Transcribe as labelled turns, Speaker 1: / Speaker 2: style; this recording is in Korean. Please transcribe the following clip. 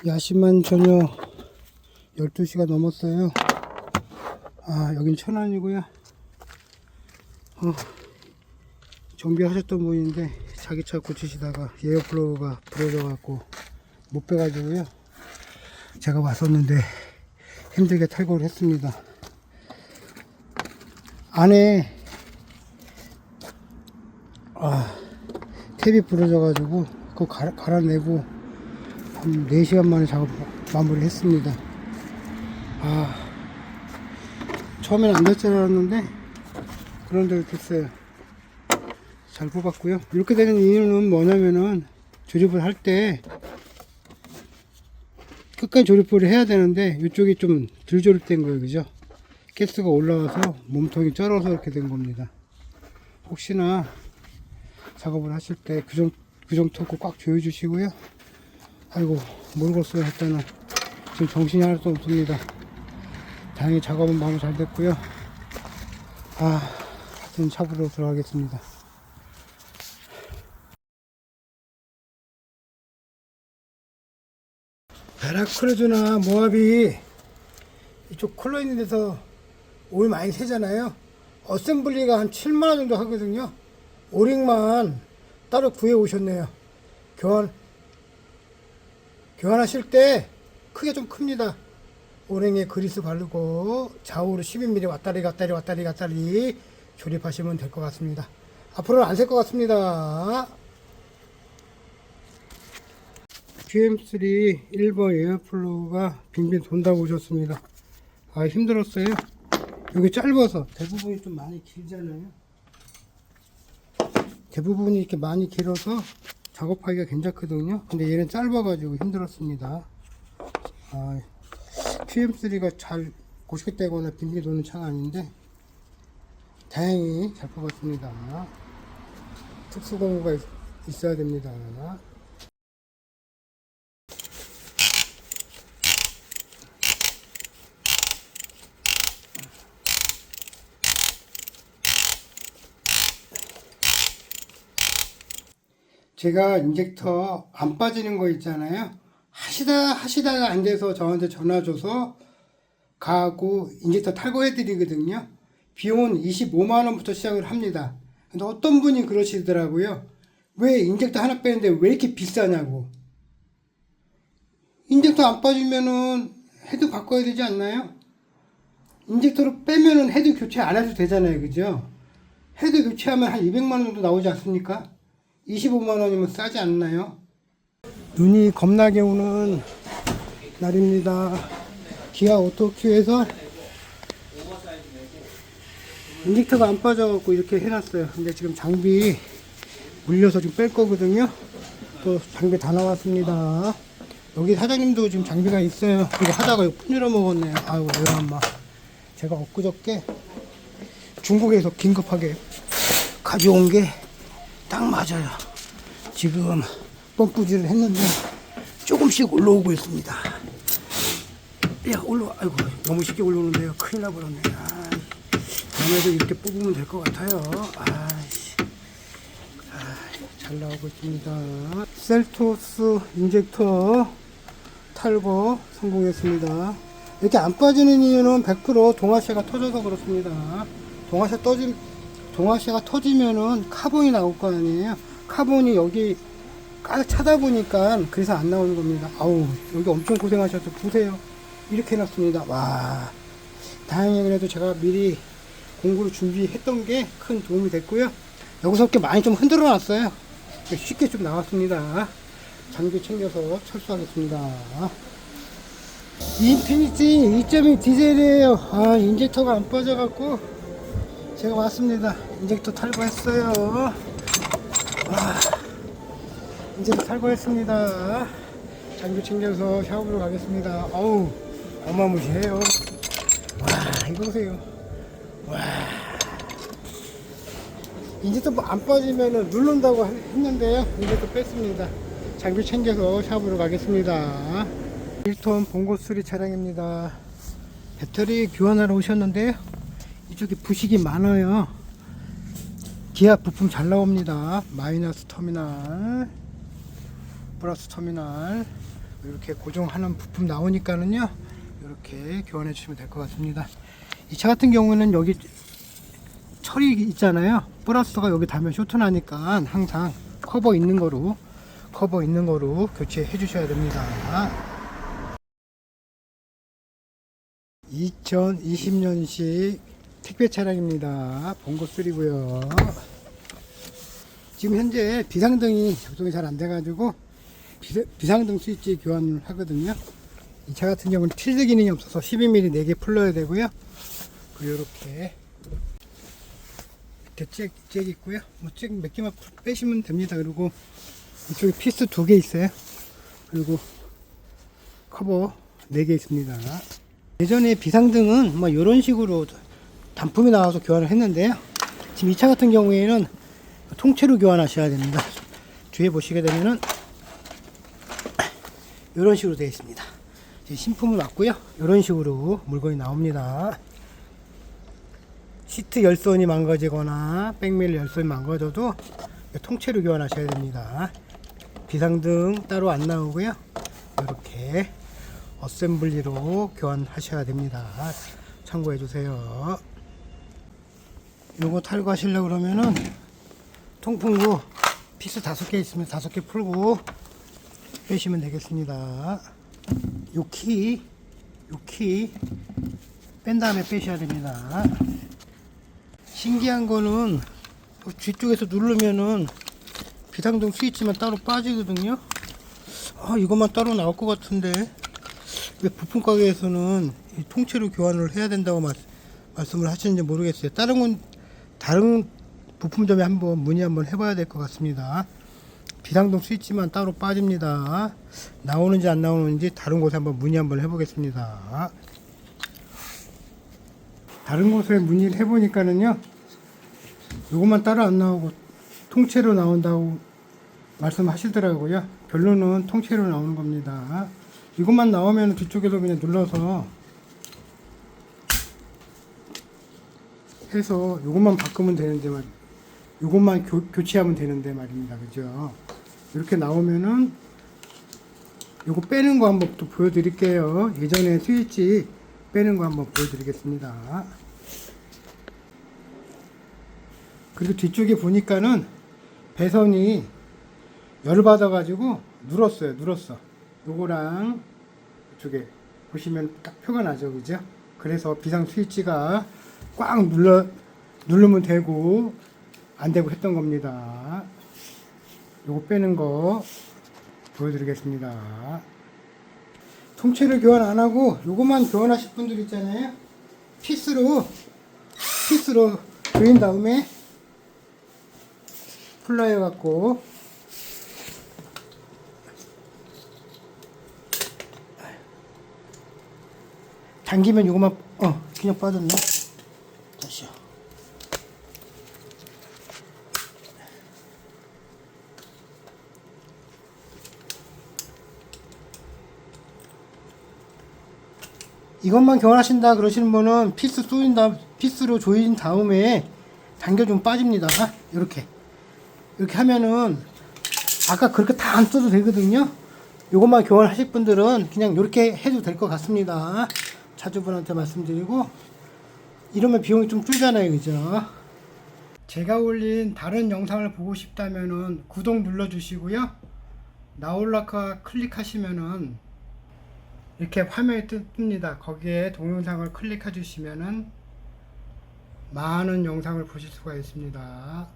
Speaker 1: 야심한 저녁 12시가 넘었어요. 여긴 천안이고요. 정비하셨던 분인데 자기 차 고치시다가 에어플로우가 부러져 갖고 못 빼가지고요. 제가 왔었는데 힘들게 탈거를 했습니다. 안에 탭이 부러져 가지고 그거 갈아내고 한 4시간 만에 작업 마무리 했습니다. 처음엔 안 될 줄 알았는데 그런데도 됐어요. 잘 뽑았고요. 이렇게 되는 이유는 뭐냐면은 조립을 할 때 끝까지 조립을 해야 되는데 이쪽이 좀 덜 조립된 거예요. 그죠? 가스가 올라와서 몸통이 쩔어서 이렇게 된 겁니다. 혹시나 작업을 하실 때 규정 토크 꽉 조여 주시고요. 아이고 모르겠어요 했다는 지금 정신이 하나도 없습니다. 다행히 작업은 마무리 잘 됐고요. 하여튼 차부로 들어가겠습니다. 베라크루즈나 모하비 이쪽 컬러 있는 데서 오일 많이 새잖아요. 어셈블리가 한 7만원 정도 하거든요. 오링만 따로 구해 오셨네요. 교환하실 때 크게 좀 큽니다. 오링에 그리스 바르고 좌우로 12mm 왔다리 조립하시면 될 것 같습니다. 앞으로는 안 셀 것 같습니다. QM3 1번 에어플로우가 빙빙 돈다고 오셨습니다. 힘들었어요. 여기 짧아서 대부분이 좀 많이 길잖아요. 대부분이 이렇게 많이 길어서 작업하기가 괜찮거든요. 근데 얘는 짧아가지고 힘들었습니다. QM3가 잘 고식되거나 빙빙 도는 차가 아닌데 다행히 잘 뽑았습니다. 특수공구가 있어야 됩니다. 제가 인젝터 안 빠지는 거 있잖아요. 하시다가 안 돼서 저한테 전화 줘서 가고 인젝터 탈거해 드리거든요. 비용은 25만원부터 시작을 합니다. 근데 어떤 분이 그러시더라고요. 왜 인젝터 하나 빼는데 왜 이렇게 비싸냐고. 인젝터 안 빠지면은 헤드 바꿔야 되지 않나요? 인젝터를 빼면은 헤드 교체 안 해도 되잖아요. 그죠? 헤드 교체하면 한 200만원 정도 나오지 않습니까? 25만원이면 싸지 않나요? 눈이 겁나게 오는 날입니다. 기아 오토큐에서 인젝터가 안 빠져갖고 이렇게 해놨어요. 근데 지금 장비 물려서 지금 뺄 거거든요. 또 장비 다 나왔습니다. 여기 사장님도 지금 장비가 있어요. 이거 하다가 분유러 먹었네요. 아이고 내가 엄마. 제가 엊그저께 중국에서 긴급하게 가져온 게 딱 맞아요. 지금 펌프질을 했는데 조금씩 올라오고 있습니다. 아이고 너무 쉽게 올라오는데요. 큰일 나버렸네. 다음에도 이렇게 뽑으면 될 것 같아요. 잘 나오고 있습니다. 셀토스 인젝터 탈거 성공했습니다. 이렇게 안 빠지는 이유는 100% 동아시아가 터져서 그렇습니다. 동아시아가 터지면은 카본이 나올 거 아니에요. 카본이 여기 가득 차다 보니까 그래서 안 나오는 겁니다. 여기 엄청 고생하셔서 보세요. 이렇게 해놨습니다. 와, 다행히 그래도 제가 미리 공구를 준비했던 게 큰 도움이 됐고요. 여기서 이렇게 많이 좀 흔들어 놨어요. 쉽게 좀 나왔습니다. 장비 챙겨서 철수하겠습니다. 인피니티 2.2 디젤이에요. 인젝터가 안 빠져갖고 제가 왔습니다. 인젝터 탈거했어요. 인젝터 탈거했습니다. 장비 챙겨서 샤워로 가겠습니다. 어마무시해요. 이거 보세요. 인젝터 안 빠지면은 누른다고 했는데요. 인젝터 뺐습니다. 장비 챙겨서 샤워로 가겠습니다. 1톤 봉고 수리 차량입니다. 배터리 교환하러 오셨는데요. 이쪽에 부식이 많아요. 기아 부품 잘 나옵니다. 마이너스 터미널, 플러스 터미널, 이렇게 고정하는 부품 나오니까는요, 이렇게 교환해 주시면 될 것 같습니다. 이 차 같은 경우는 여기 철이 있잖아요. 플러스가 여기 닿으면 쇼트 나니까 항상 커버 있는 거로 교체해 주셔야 됩니다. 2020년식 택배 차량입니다. 봉고 3고요. 지금 현재 비상등이 작동이 잘 안 돼가지고 비상등 스위치 교환을 하거든요. 이 차 같은 경우는 필드 기능이 없어서 12mm 4개 풀러야 되고요. 그리고 이렇게 밑에 잭 있고요. 뭐 잭 몇 개만 빼시면 됩니다. 그리고 이쪽에 피스 2개 있어요. 그리고 커버 4개 있습니다. 예전에 비상등은 뭐 이런 식으로 단품이 나와서 교환을 했는데요. 지금 이 차 같은 경우에는 통째로 교환하셔야 됩니다. 뒤에 보시게 되면은 이런 식으로 되어 있습니다. 신품은 왔고요. 이런 식으로 물건이 나옵니다. 시트 열선이 망가지거나 백밀 열선이 망가져도 통째로 교환하셔야 됩니다. 비상등 따로 안 나오고요. 이렇게 어셈블리로 교환하셔야 됩니다. 참고해 주세요. 요거 탈거하시려고 그러면은 통풍구 피스 5개 있으면 5개 풀고 빼시면 되겠습니다. 요 키 뺀 다음에 빼셔야 됩니다. 신기한 거는 뒤쪽에서 누르면은 비상등 스위치만 따로 빠지거든요. 이것만 따로 나올 것 같은데 왜 부품 가게에서는 통째로 교환을 해야 된다고 말씀을 하시는지 모르겠어요. 다른 부품점에 한번 문의 한번 해봐야 될 것 같습니다. 비상등 스위치만 따로 빠집니다. 나오는지 안 나오는지 다른 곳에 한번 문의 한번 해보겠습니다. 다른 곳에 문의를 해보니까는요, 요것만 따로 안 나오고 통째로 나온다고 말씀하시더라고요. 결론은 통째로 나오는 겁니다. 이것만 나오면 뒤쪽에서 그냥 눌러서 해서 요것만 바꾸면 되는데 요것만 교체하면 되는데 말입니다. 그죠? 이렇게 나오면은 요거 빼는 거 한번 또 보여드릴게요. 예전에 스위치 빼는 거 한번 보여드리겠습니다. 그리고 뒤쪽에 보니까는 배선이 열받아 가지고 눌었어. 요거랑 이쪽에 보시면 딱 표가 나죠. 그죠? 그래서 비상 스위치가 꽉 누르면 되고 안 되고 했던 겁니다. 요거 빼는 거 보여드리겠습니다. 통째로 교환 안 하고 요것만 교환하실 분들 있잖아요. 피스로 조인 다음에 플라이어 갖고 당기면 요것만 그냥 빠졌네. 다시요. 이것만 교환하신다 그러시는 분은 피스로 조인 다음에 당겨 좀 빠집니다. 이렇게 하면은 아까 그렇게 다 안 써도 되거든요. 이것만 교환하실 분들은 그냥 이렇게 해도 될 것 같습니다. 차주분한테 말씀드리고 이러면 비용이 좀 줄잖아요. 그죠? 제가 올린 다른 영상을 보고 싶다면은 구독 눌러주시고요. 나올라카 클릭하시면은 이렇게 화면이 뜹니다. 거기에 동영상을 클릭해 주시면은 많은 영상을 보실 수가 있습니다.